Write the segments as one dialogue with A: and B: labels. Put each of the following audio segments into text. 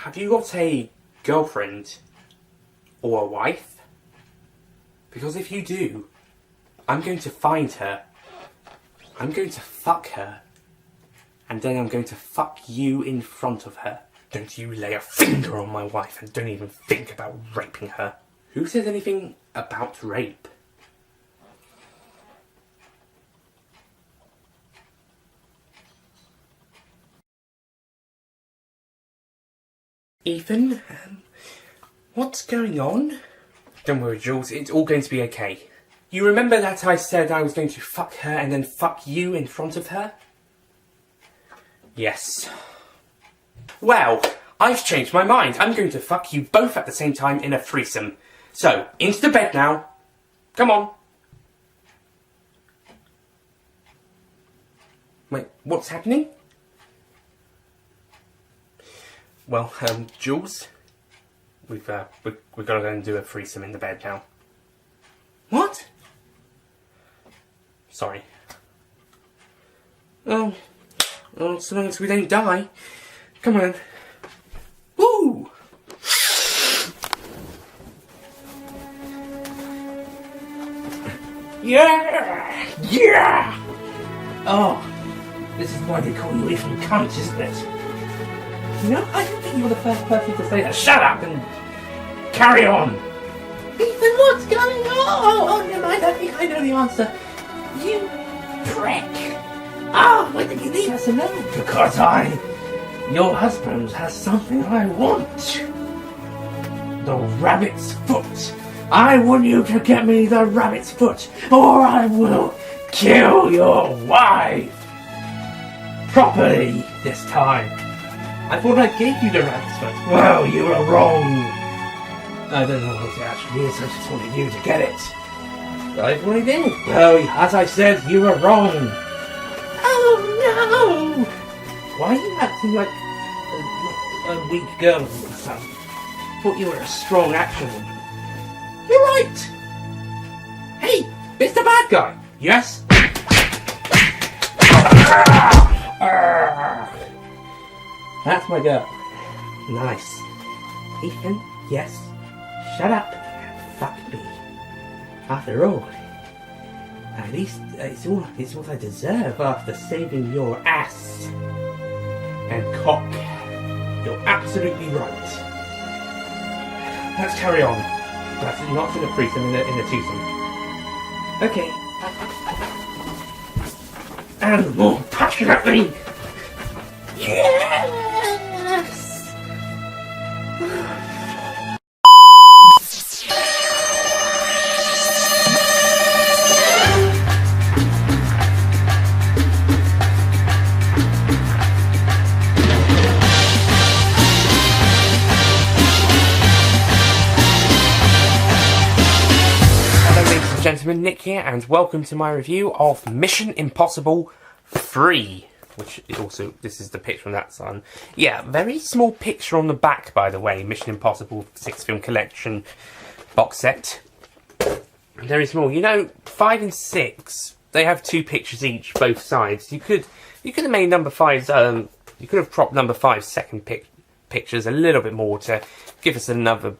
A: Have you got a girlfriend or a wife? Because if you do, I'm going to find her. I'm going to fuck her. And then I'm going to fuck you in front of her. Don't you lay a finger on my wife and don't even think about raping her. Who says anything about rape? Ethan, what's going on? Don't worry, Jules, it's all going to be okay. You remember that I said I was going to fuck her and then fuck you in front of her? Yes. Well, I've changed my mind. I'm going to fuck you both at the same time in a threesome. So, into the bed now. Come on. Wait, what's happening? Well, Jules, we've got to go and do a threesome in the bed now. What? Sorry. Oh, so long as we don't die. Come on. Woo! Yeah! Yeah! Oh, this is why they call you Ethan Cunt, isn't it? You know, I don't think you're the first person to say that. Shut up and carry on! Ethan, what's going on? Oh, never mind, I think I know the answer. You prick! Oh, why did you leave us alone? Because your husband has something I want. The rabbit's foot. I want you to get me the rabbit's foot, or I will kill your wife. Properly this time. I thought I gave you the rabbit's foot. Well, you were wrong. I don't know what it actually is, I just wanted you to get it. I really did. Well, as I said, you were wrong. Oh no! Why are you acting like a weak girl all of a sudden? I thought you were a strong action woman. You're right! Hey, Mr. Bad Guy! Yes? That's my girl. Nice. Ethan, yes? Shut up and fuck me. After all, at least it's what I deserve after saving your ass. And cock. You're absolutely right. Let's carry on. That's not in a threesome, in a twosome. Okay. And more passionately. Yes! Gentlemen, Nick here, and welcome to my review of Mission Impossible 3. Which also, this is the picture from that son. Yeah, very small picture on the back, by the way. Mission Impossible 6 film collection box set. Very small. You know, 5 and 6, they have 2 pictures each, both sides. You could have made number 5's, you could have cropped number 5's second pictures a little bit more to give us a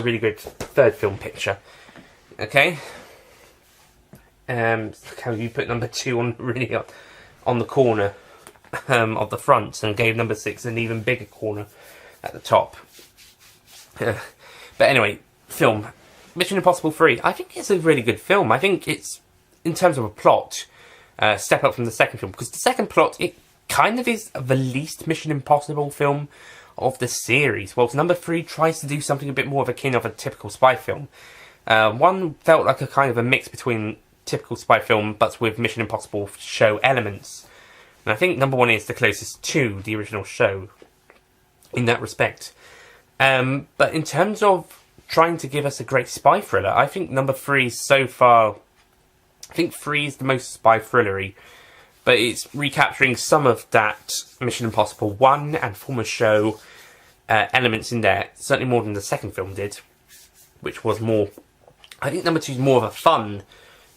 A: really good third film picture. Okay? How you put number 2 on really on the corner of the front, and gave number 6 an even bigger corner at the top. But anyway, film Mission Impossible 3. I think it's a really good film. I think it's, in terms of a plot, step up from the second film, because the second plot, it kind of is the least Mission Impossible film of the series. Whilst number 3 tries to do something a bit more of akin of a typical spy film. One felt like a kind of a mix between typical spy film, but with Mission Impossible show elements. And I think number 1 is the closest to the original show in that respect. But in terms of trying to give us a great spy thriller, I think number 3 so far, I think 3 is the most spy thrillery, but it's recapturing some of that Mission Impossible 1 and former show elements in there, certainly more than the second film did, which was more, I think number 2 is more of a fun,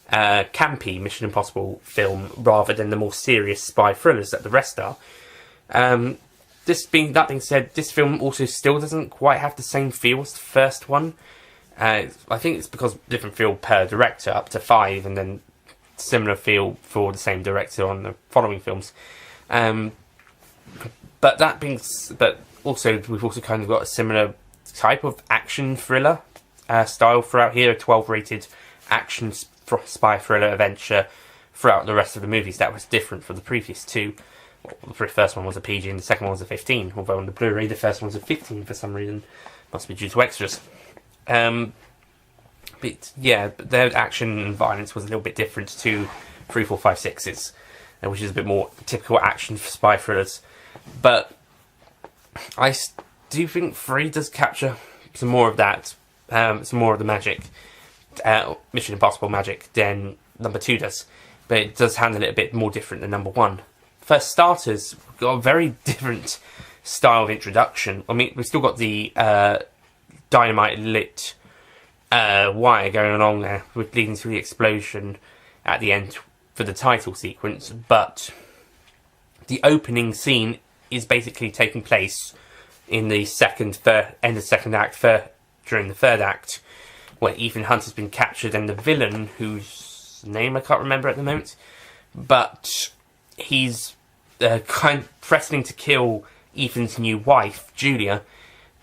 A: campy Mission Impossible film rather than the more serious spy thrillers that the rest are. that being said, this film also still doesn't quite have the same feel as the first one. I think it's because different feel per director, up to 5, and then similar feel for the same director on the following films. But also we've also kind of got a similar type of action thriller style throughout here, a 12 rated action spy thriller adventure throughout the rest of the movies. That was different from the previous two. Well, the first one was a PG and the second one was a 15, although on the Blu-ray the first one was a 15 for some reason. Must be due to extras. But their action and violence was a little bit different to 3, 4, 5, 6's, which is a bit more typical action for spy thrillers. But I do think 3 does capture some more of that, some more of the magic, Mission Impossible magic, than number 2 does. But it does handle it a bit more different than number 1. For starters, we've got a very different style of introduction. I mean, we've still got the dynamite lit wire going along there, leading to the explosion at the end for the title sequence, but the opening scene is basically taking place in the end of second act, during the third act, where Ethan Hunt has been captured, and the villain, whose name I can't remember at the moment, but he's kind of threatening to kill Ethan's new wife, Julia,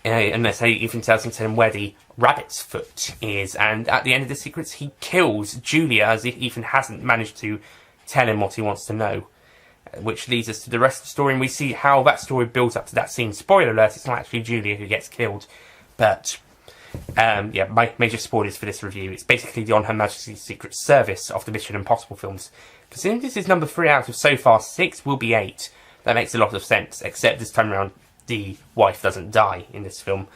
A: unless Ethan tells him to tell him where the rabbit's foot is, and at the end of the sequence he kills Julia as if Ethan hasn't managed to tell him what he wants to know, which leads us to the rest of the story, and we see how that story builds up to that scene. Spoiler alert, it's not actually Julia who gets killed, but my major spoilers for this review. It's basically the On Her Majesty's Secret Service of the Mission Impossible films. Considering this is number 3 out of so far 6 will be 8, that makes a lot of sense, except this time around the wife doesn't die in this film.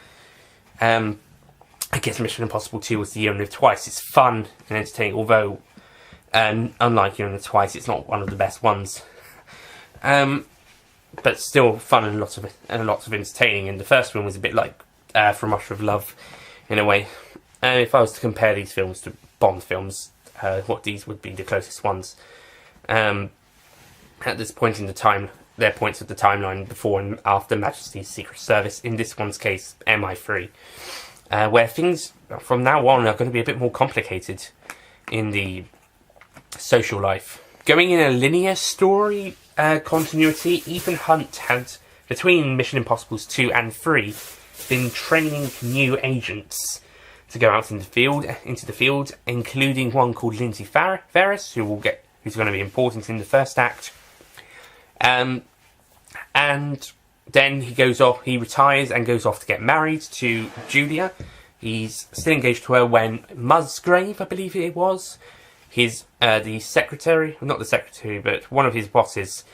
A: I guess Mission Impossible 2 was the You Only Live Twice. It's fun and entertaining, although unlike You Only Live Twice, it's not one of the best ones. But still fun and lots of entertaining. And the first one was a bit like From Russia with Love, in a way. And if I was to compare these films to Bond films, what these would be the closest ones. At this point in the time, their points of the timeline before and after Majesty's Secret Service. In this one's case, MI3. Where things from now on are going to be a bit more complicated in the social life. Going in a linear story continuity, Ethan Hunt had, between Mission Impossibles 2 and 3, been training new agents to go out into the field, including one called Lindsay Ferris, who's going to be important in the first act. And then he retires and goes off to get married to Julia. He's still engaged to her when Musgrave, I believe it was, the secretary, not the secretary, but one of his bosses,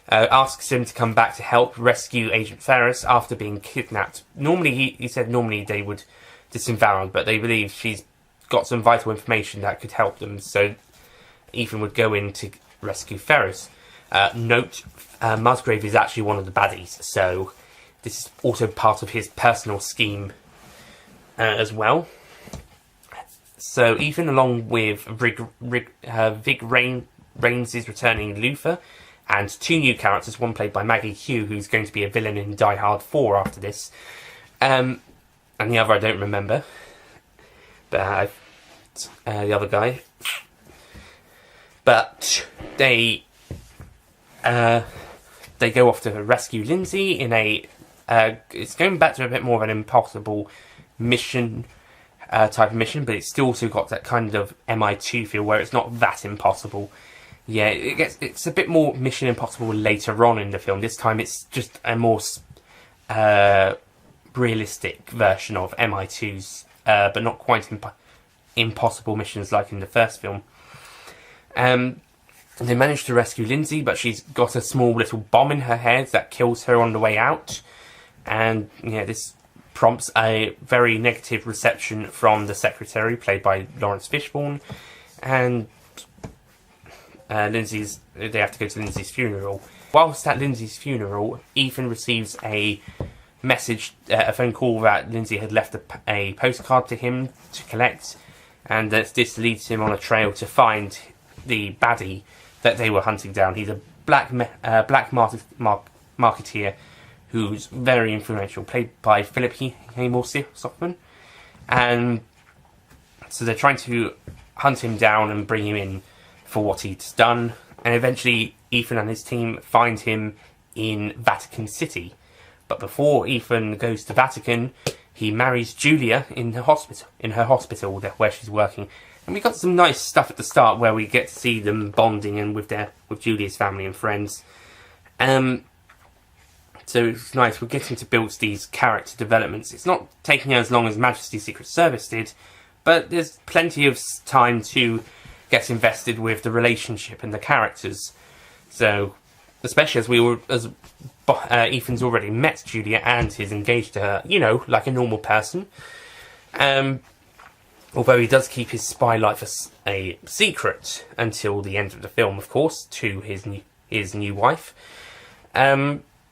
A: asks him to come back to help rescue Agent Ferris after being kidnapped. Normally, he said they would disavow her, but they believe she's got some vital information that could help them, so Ethan would go in to rescue Ferris. Note, Musgrave is actually one of the baddies, so this is also part of his personal scheme as well. So Ethan, along with Vig Raines' returning Luther, and 2 new characters, one played by Maggie Hugh, who's going to be a villain in Die Hard 4 after this, and the other I don't remember, but the other guy. But they go off to rescue Lindsay in it's going back to a bit more of an impossible mission type of mission, but it's still also got that kind of MI2 feel where it's not that impossible. Yeah, it's a bit more Mission Impossible later on in the film. This time it's just a more realistic version of MI2's, but not quite impossible missions like in the first film. They manage to rescue Lindsay, but she's got a small little bomb in her head that kills her on the way out. And this prompts a very negative reception from the secretary, played by Lawrence Fishburne. And they have to go to Lindsay's funeral. Whilst at Lindsay's funeral, Ethan receives a message, a phone call that Lindsay had left a postcard to him to collect, and that this leads him on a trail to find the baddie that they were hunting down. He's a black marketeer who's very influential, played by Philip Seymour Hoffman. And so they're trying to hunt him down and bring him in for what he's done. And eventually Ethan and his team find him in Vatican City. But before Ethan goes to Vatican, he marries Julia in her hospital where she's working. And we got some nice stuff at the start where we get to see them bonding and with Julia's family and friends. So it's nice. We're getting to build these character developments. It's not taking as long as Majesty's Secret Service did, but there's plenty of time to get invested with the relationship and the characters. So, especially as Ethan's already met Julia and is engaged to her, you know, like a normal person. Although he does keep his spy life a secret until the end of the film, of course, to his new wife.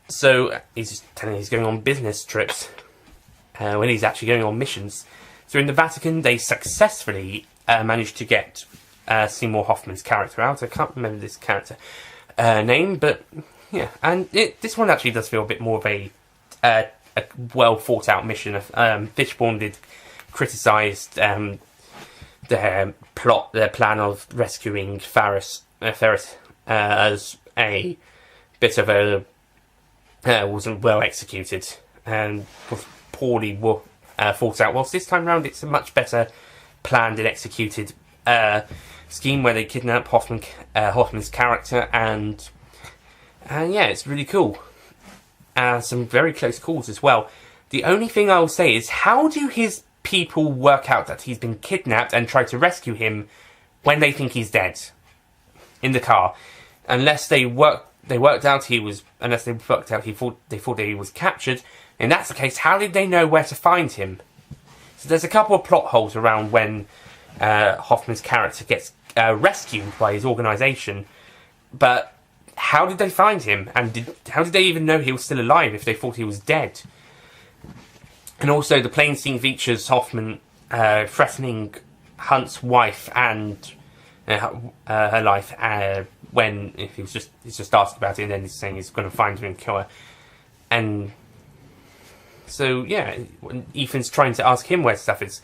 A: So he's telling he's going on business trips when he's actually going on missions. So in the Vatican, they successfully managed to get Seymour Hoffman's character out. I can't remember this character name, but yeah. And this one actually does feel a bit more of a well thought out mission. Fishburne did criticise their plan of rescuing Ferris as a bit of a wasn't well executed and was poorly thought out. Whilst this time round it's a much better planned and executed scheme where they kidnap Hoffman's character, and yeah, it's really cool. Some very close calls as well. The only thing I will say is, how do his people work out that he's been kidnapped and try to rescue him when they think he's dead in the car? Unless they thought they thought that he was captured. In that's the case, how did they know where to find him? So there's a couple of plot holes around when Hoffman's character gets rescued by his organisation, but how did they find him? And how did they even know he was still alive if they thought he was dead? And also, the plane scene features Hoffman threatening Hunt's wife and her life when he's just asked about it, and then he's saying he's going to find her and kill her. And so, yeah, when Ethan's trying to ask him where stuff is,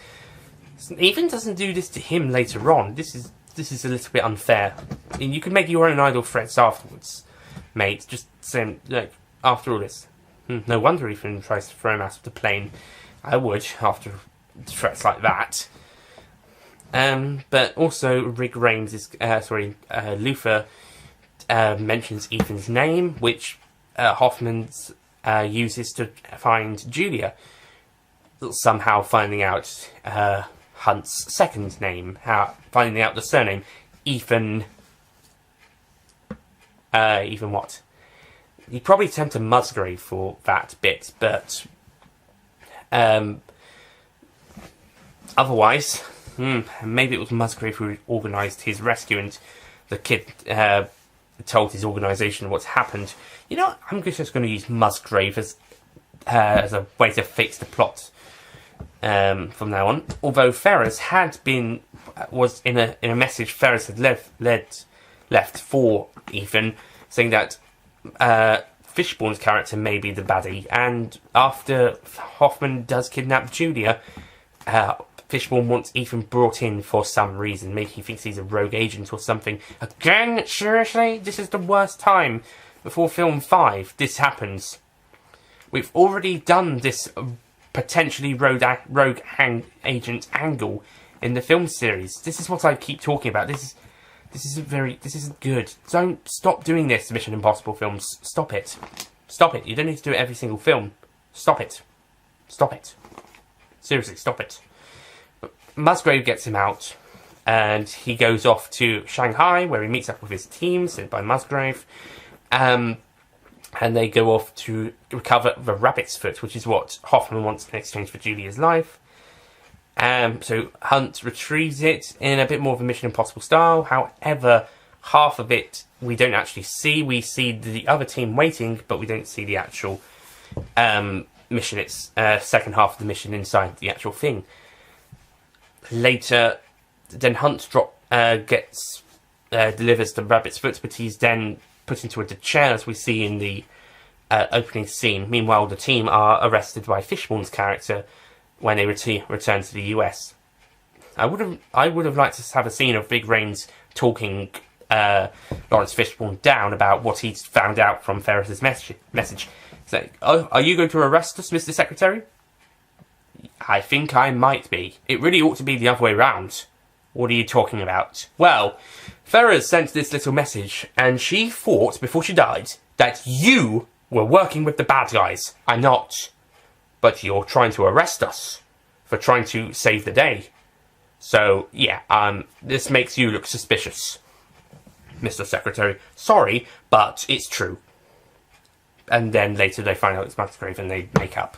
A: Ethan doesn't do this to him later on. This is a little bit unfair. I mean, you can make your own idle threats afterwards, mate. Just saying, like, after all this, no wonder Ethan tries to throw him out of the plane. I would, after threats like that. But also, Rick Rames is, Luther mentions Ethan's name, which Hoffman uses to find Julia. Somehow finding out Hunt's second name, finding out the surname, Ethan. Ethan what? You probably tend to Musgrave for that bit, but otherwise, maybe it was Musgrave who organised his rescue, and the kid told his organisation what's happened. You know, I'm just going to use Musgrave as a way to fix the plot from now on. Although Ferris was in a message Ferris had left for Ethan, saying that Fishburne's character may be the baddie, and after Hoffman does kidnap Julia, Fishburne wants Ethan brought in for some reason. Maybe he thinks he's a rogue agent or something. Again, seriously? This is the worst time before film 5 this happens. We've already done this potentially rogue agent angle in the film series. This is what I keep talking about. This isn't good. Don't stop doing this, Mission Impossible films. Stop it. Stop it. You don't need to do it every single film. Stop it. Stop it. Seriously, stop it. Musgrave gets him out, and he goes off to Shanghai, where he meets up with his team, sent by Musgrave. And they go off to recover the rabbit's foot, which is what Hoffman wants in exchange for Julia's life. So Hunt retrieves it in a bit more of a Mission Impossible style. However, half of it we don't actually see. We see the other team waiting, but we don't see the actual mission. It's second half of the mission inside the actual thing. Later, then Hunt delivers the rabbit's foot, but he's then put into a chair, as we see in the opening scene. Meanwhile, the team are arrested by Fishburne's character when they return to the US. I would have liked to have a scene of Big Rains talking Lawrence Fishburne down about what he's found out from Ferris's message. So, oh, are you going to arrest us, Mr. Secretary? I think I might be. It really ought to be the other way round. What are you talking about? Well, Ferris sent this little message, and she thought, before she died, that you were working with the bad guys. I'm not. But you're trying to arrest us for trying to save the day. So, yeah, this makes you look suspicious, Mr. Secretary. Sorry, but it's true. And then later they find out it's Musgrave and they make up.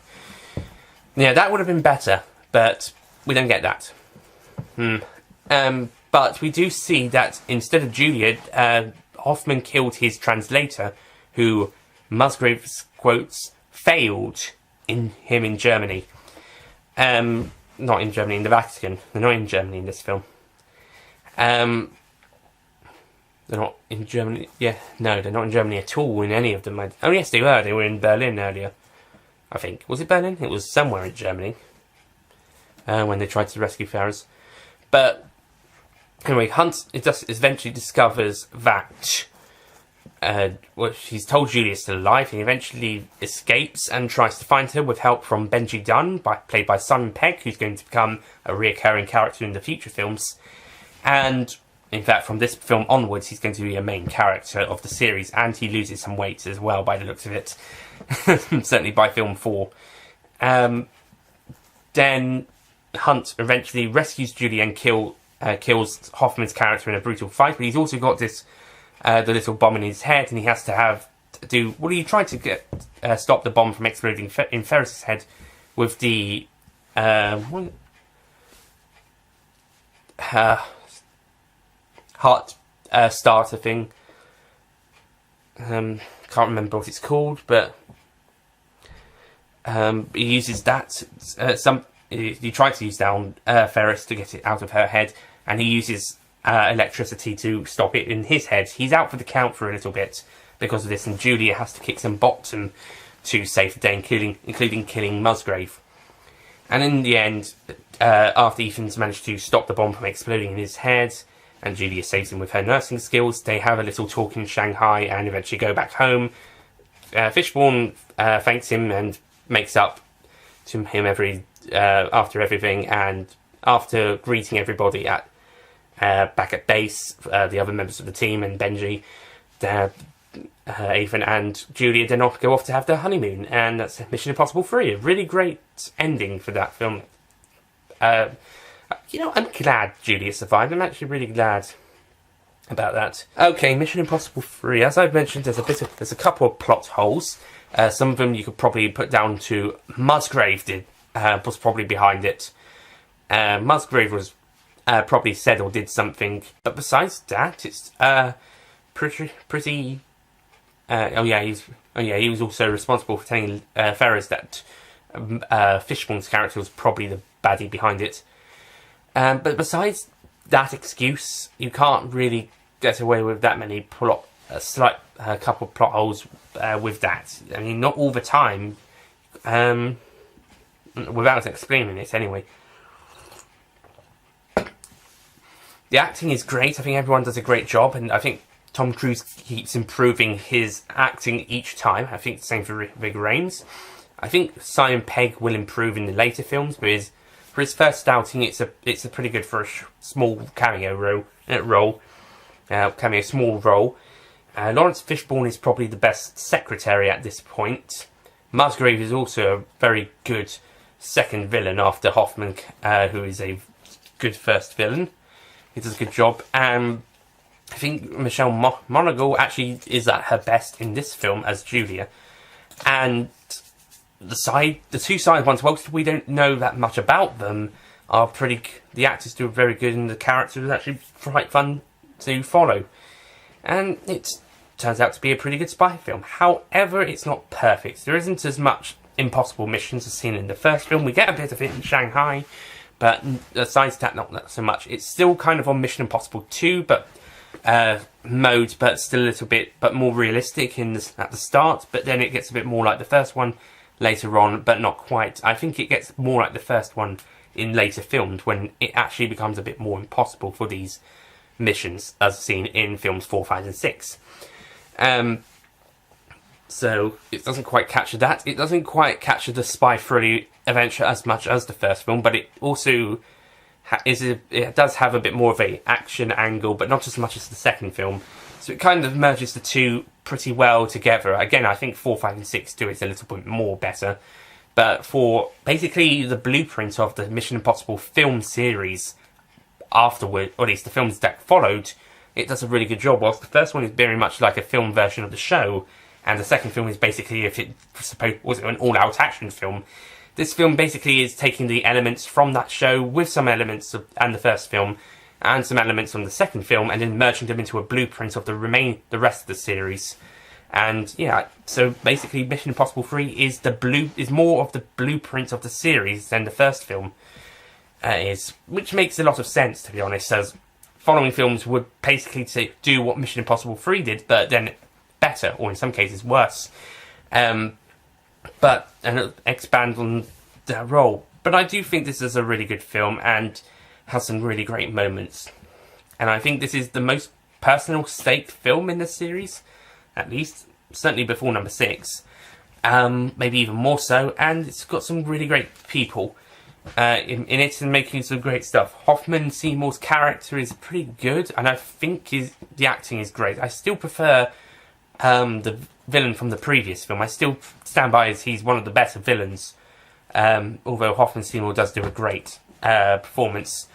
A: Yeah, that would have been better, but we don't get that. But we do see that instead of Julia, Hoffman killed his translator, who Musgrave's quotes failed in Germany. Not in Germany, in the Vatican. They're not in Germany in this film. They're not in Germany. Yeah, no, they're not in Germany at all in any of them. Oh, yes, they were. They were in Berlin earlier, I think. Was it Berlin? It was somewhere in Germany when they tried to rescue Ferris. But anyway, Hunt eventually discovers that he's told Julia's still alive. He eventually escapes and tries to find her with help from Benji Dunn, played by Simon Pegg, who's going to become a reoccurring character in the future films. And in fact, from this film onwards, he's going to be a main character of the series, and he loses some weight as well, by the looks of it. Certainly by film 4. Then Hunt eventually rescues Julia and kills Hoffman's character in a brutal fight, but he's also got this the little bomb in his head, and he has to do. What are you trying to get? Stop the bomb from exploding in Ferris's head with the heart starter thing. Can't remember what it's called, but he uses that. He tried to use that on Ferris to get it out of her head, and he uses electricity to stop it in his head. He's out for the count for a little bit because of this, and Julia has to kick some bottom to save the day, including killing Musgrave. And in the end, after Ethan's managed to stop the bomb from exploding in his head, and Julia saves him with her nursing skills, they have a little talk in Shanghai and eventually go back home. Fishburne thanks him and makes up to him after everything, and after greeting everybody at back at base, the other members of the team and Benji, Ethan and Julia then go off to have their honeymoon, and that's Mission Impossible 3. A really great ending for that film. I'm glad Julia survived. I'm actually really glad about that. Okay, Mission Impossible 3. As I've mentioned, there's a couple of plot holes. Some of them you could probably put down to Musgrave was probably behind it. Musgrave was probably said or did something, but besides that, it's pretty. He was also responsible for telling Ferris that Fishburne's character was probably the baddie behind it. But besides that excuse, you can't really get away with that many couple plot holes with that. I mean, not all the time, without explaining it anyway. The acting is great. I think everyone does a great job, and I think Tom Cruise keeps improving his acting each time. I think the same for Big Rains. I think Simon Pegg will improve in the later films, but for his first outing, it's a pretty good for a small cameo small role. Lawrence Fishburne is probably the best secretary at this point. Musgrave is also a very good second villain after Hoffman, who is a good first villain. He does a good job. I think Michelle Monaghan actually is at her best in this film as Julia. And the two side ones, whilst we don't know that much about them, are pretty. The actors do very good, and the character is actually quite fun to follow. And it turns out to be a pretty good spy film. However, it's not perfect. There isn't as much impossible missions as seen in the first film. We get a bit of it in Shanghai, but aside that, not so much. It's still kind of on Mission Impossible 2, but mode, but still a little bit, but more realistic at the start. But then it gets a bit more like the first one later on, but not quite. I think it gets more like the first one in later films, when it actually becomes a bit more impossible for these missions, as seen in films 4, 5 and 6. So it doesn't quite capture that. It doesn't quite capture the spy thriller adventure as much as the first film, but it also it does have a bit more of a action angle, but not as much as the second film. So it kind of merges the two pretty well together. Again, I think 4, 5 and 6 do it a little bit more better. But for basically the blueprint of the Mission Impossible film series afterward, or at least the films that followed, it does a really good job. Whilst the first one is very much like a film version of the show, and the second film is basically, if it was an all-out action film, this film basically is taking the elements from that show with some elements and the first film, and some elements from the second film, and then merging them into a blueprint of the rest of the series. And yeah, so basically Mission Impossible 3 is more of the blueprint of the series than the first film is, which makes a lot of sense, to be honest, as following films would basically do what Mission Impossible 3 did, but then better, or in some cases worse, and expand on their role. But I do think this is a really good film and has some really great moments, and I think this is the most personal stake film in the series, at least, certainly before number 6, maybe even more so, and it's got some really great people in it and making some great stuff. Hoffman Seymour's character is pretty good, and I think the acting is great. I still prefer the villain from the previous film. I still stand by as he's one of the better villains, although Hoffman Seymour does do a great performance.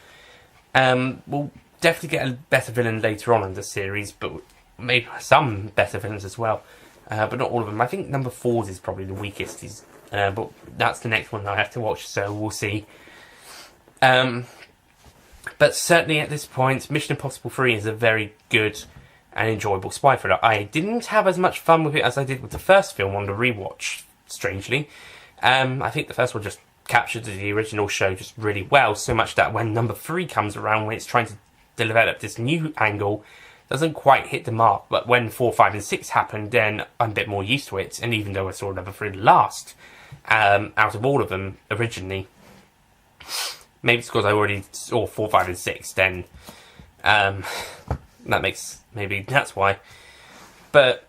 A: We'll definitely get a better villain later on in the series, but maybe some better villains as well, but not all of them. I think number 4 is probably the weakest, but that's the next one I have to watch, so we'll see. But certainly at this point, Mission Impossible 3 is a very good and enjoyable spy thriller. I didn't have as much fun with it as I did with the first film on the rewatch, strangely. I think the first one just captured the original show just really well, so much that when number 3 comes around, when it's trying to develop this new angle, doesn't quite hit the mark. But when 4, 5 and 6 happened, then I'm a bit more used to it, and even though I saw number 3 last out of all of them originally, maybe it's because I already saw 4, 5 and 6, then maybe that's why. But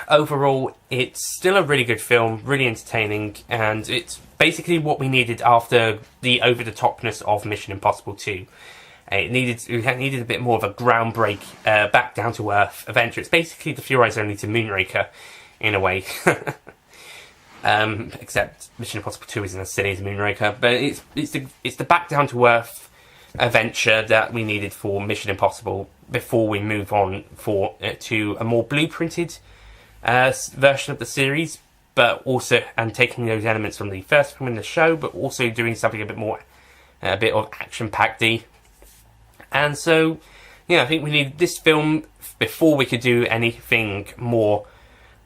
A: overall, it's still a really good film, really entertaining, and it's basically what we needed after the over-the-topness of Mission Impossible 2. It needed a bit more of a groundbreak, back down to earth adventure. It's basically the Few Eyes Only to Moonraker, in a way. Except Mission Impossible 2 isn't as silly as Moonraker, but it's the back down to earth adventure that we needed for Mission Impossible before we move on to a more blueprinted version of the series, but also taking those elements from the first film in the show, but also doing something a bit of action-packed-y. And so, yeah, I think we needed this film before we could do anything more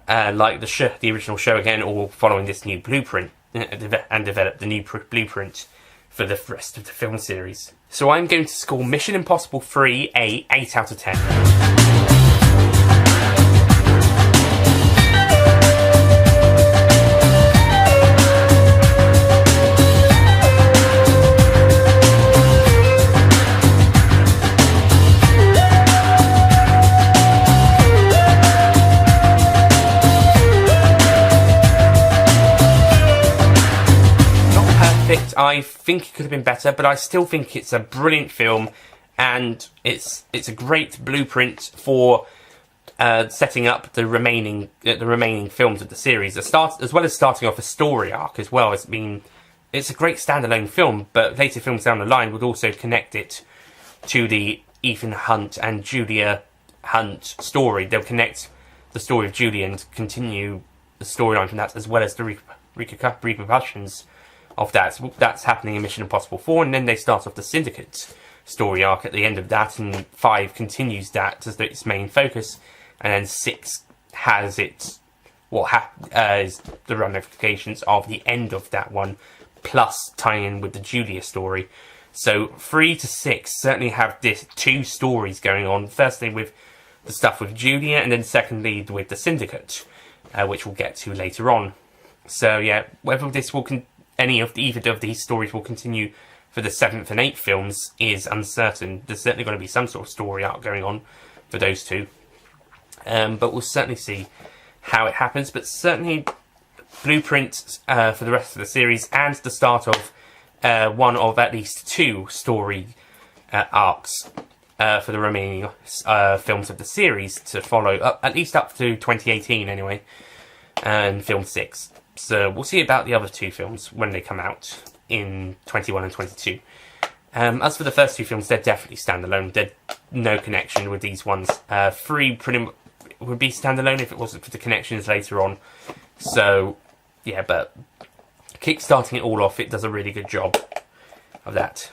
A: like the original show again, or following this new blueprint and develop the new blueprint for the rest of the film series. So I'm going to score Mission Impossible 3 a 8 out of 10. I think it could have been better, but I still think it's a brilliant film, and it's a great blueprint for setting up the remaining films of the series. As well as starting off a story arc as well. It's a great standalone film, but later films down the line would also connect it to the Ethan Hunt and Julia Hunt story. They'll connect the story of Julia and continue the storyline from that, as well as the repercussions of that. That's happening in Mission Impossible 4, and then they start off the Syndicate story arc at the end of that, and 5 continues that as its main focus, and then 6 has is the ramifications of the end of that one, plus tying in with the Julia story. So 3 to 6 certainly have this 2 stories going on. Firstly with the stuff with Julia, and then secondly with the Syndicate, which we'll get to later on. So yeah, whether this will either of these stories will continue for the 7th and 8th films is uncertain. There's certainly going to be some sort of story arc going on for those 2. But we'll certainly see how it happens. But certainly blueprints for the rest of the series, and the start of one of at least 2 story arcs for the remaining films of the series to follow, at least up to 2018 anyway, and film 6. So we'll see about the other 2 films when they come out in 21 and 22. As for the first 2 films, they're definitely standalone. There's no connection with these ones. 3 pretty much would be standalone if it wasn't for the connections later on. So yeah, but kickstarting it all off, it does a really good job of that.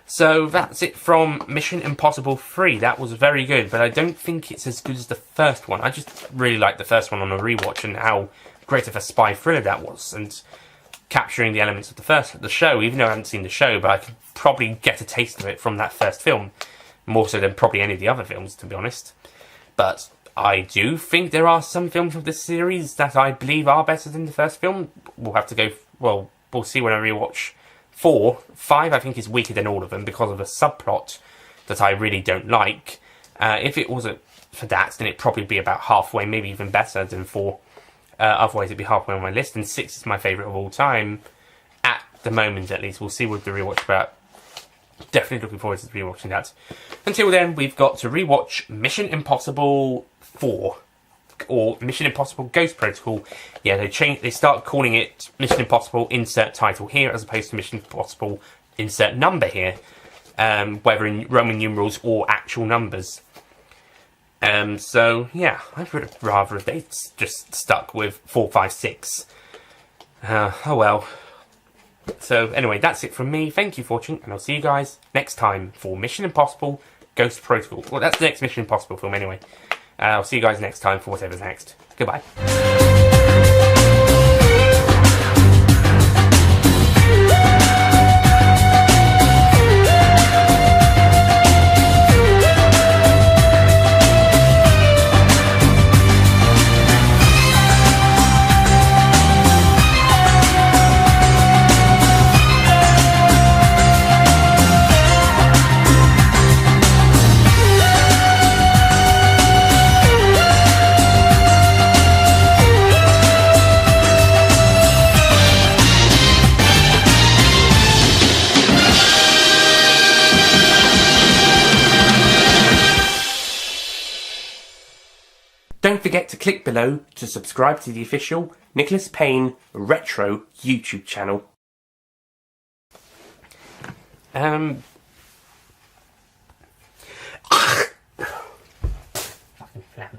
A: So that's it from Mission Impossible 3. That was very good, but I don't think it's as good as the first one. I just really liked the first one on a rewatch, and how great of a spy thriller that was, and capturing the elements of the show, even though I haven't seen the show, but I could probably get a taste of it from that first film, more so than probably any of the other films, to be honest. But I do think there are some films of this series that I believe are better than the first film. We'll have to go, well, we'll see when I rewatch 4. 5 I think is weaker than all of them because of a subplot that I really don't like. If it wasn't for that, then it'd probably be about halfway, maybe even better than 4. Otherwise it'd be halfway on my list, and 6 is my favourite of all time. At the moment, at least. We'll see with the rewatch, but definitely looking forward to rewatching that. Until then, we've got to rewatch Mission Impossible 4. Or Mission Impossible Ghost Protocol. Yeah, they start calling it Mission Impossible insert title here, as opposed to Mission Impossible insert number here, whether in Roman numerals or actual numbers. So yeah, I would have rather if they just stuck with 4, 5, 6. Oh well. So anyway, that's it from me. Thank you for watching, and I'll see you guys next time for Mission Impossible Ghost Protocol. Well, that's the next Mission Impossible film anyway. I'll see you guys next time for whatever's next. Goodbye. Don't forget to click below to subscribe to the official Nicholas Payne Retro YouTube channel. Fucking phlegm.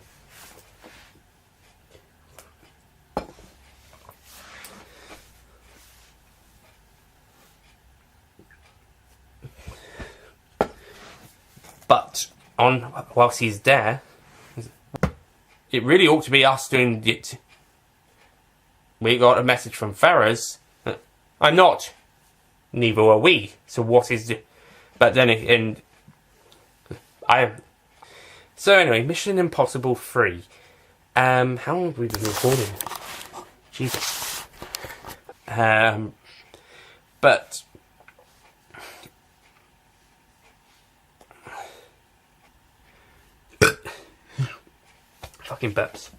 A: But whilst he's there, it really ought to be us doing it. We got a message from Ferrers. I'm not. Neither are we. So what is the... But then So anyway, Mission Impossible 3. How long have we been recording? Jesus. But... Fucking burps.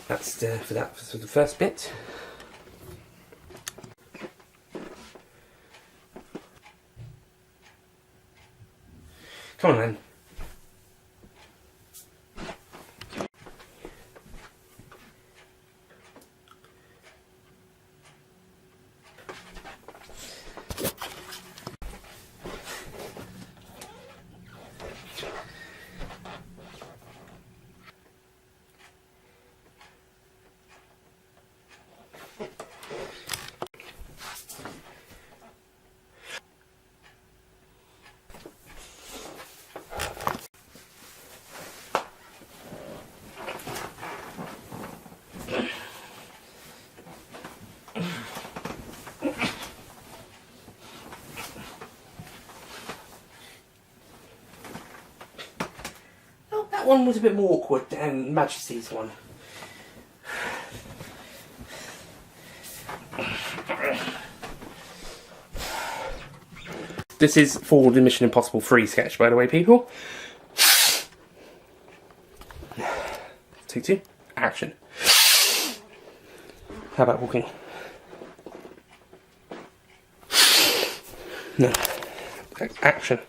A: That's for the first bit. Come on then. That one was a bit more awkward than Majesty's one. This is for the Mission Impossible 3 sketch, by the way, people. Take 2. Action. How about walking? No. Action.